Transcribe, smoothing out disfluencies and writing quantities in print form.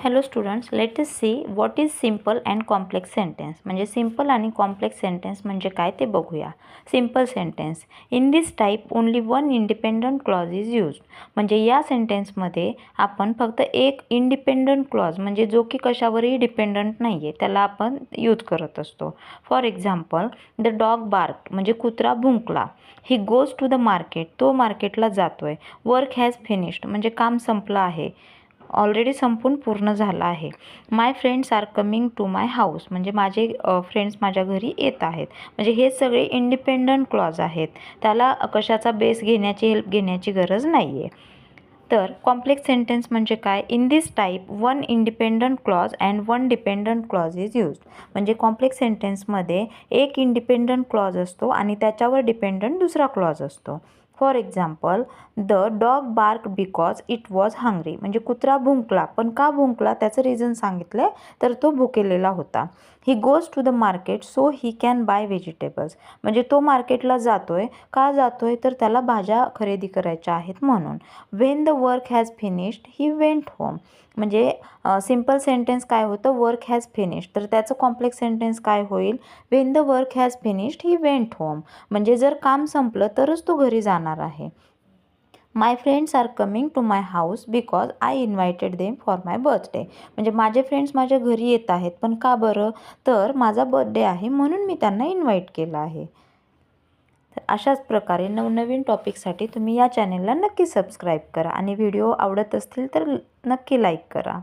Hello students, let us see what is simple and complex sentence. म्हणजे simple आणि complex sentence म्हणजे काय ते बघूया. Simple sentence, in this type only one independent clause is used. म्हणजे या सेंटेन्समध्ये आपण फक्त एक इंडिपेंडंट क्लॉज म्हणजे जो की कशावरही डिपेंडंट नाही आहे त्याला आपण यूज करत असतो. For example, the dog bark म्हणजे कुत्रा भुंकला. He goes to the market, तो मार्केटला जातो आहे. वर्क हॅज फिनिश्ड म्हणजे काम संपलं आहे, ऑलरेडी संपून पूर्ण झाला आहे. My friends are coming to my house म्हणजे माझे फ्रेंड्स माझ्या घरी येत आहेत. म्हणजे हे सगळे इंडिपेंडंट क्लॉज आहेत, त्याला कशाचा बेस घेण्याची हेल्प घेण्याची गरज नाही आहे. तर कॉम्प्लेक्स सेंटेन्स म्हणजे काय? In this type one independent clause and one dependent clause is used. म्हणजे कॉम्प्लेक्स सेंटेन्समध्ये एक इंडिपेंडंट क्लॉज असतो आणि त्याच्यावर डिपेंडंट दुसरा क्लॉज असतो. For example, the dog bark because it was hungry म्हणजे कुत्रा भुंकला, पण का भुंकला त्याचं रिझन सांगितलं तर तो भुकेलेला होता. He goes to the market so he can buy vegetables म्हणजे तो मार्केटला जातोय, का जातोय तर त्याला भाज्या खरेदी करायच्या आहेत म्हणून. When the work has finished he went home म्हणजे सिम्पल सेंटेन्स काय होतं, वर्क हॅज फिनिश्ड, तर त्याचं कॉम्प्लेक्स सेंटेन्स काय होईल, when the work has finished he went home म्हणजे जर काम संपलं तरच तो घरी जाणार आहे. My friends are coming to my house because I invited them for my birthday म्हणजे माझे फ्रेंड्स माझ्या घरी येत आहेत, पण का बरं, तर माझा बर्थडे आहे म्हणून मी त्यांना इन्व्हाइट केलं आहे. तर अशाच प्रकारे नवनवीन टॉपिकसाठी तुम्ही या चॅनेलला नक्की सबस्क्राईब करा आणि व्हिडिओ आवडत असतील तर नक्की लाईक करा.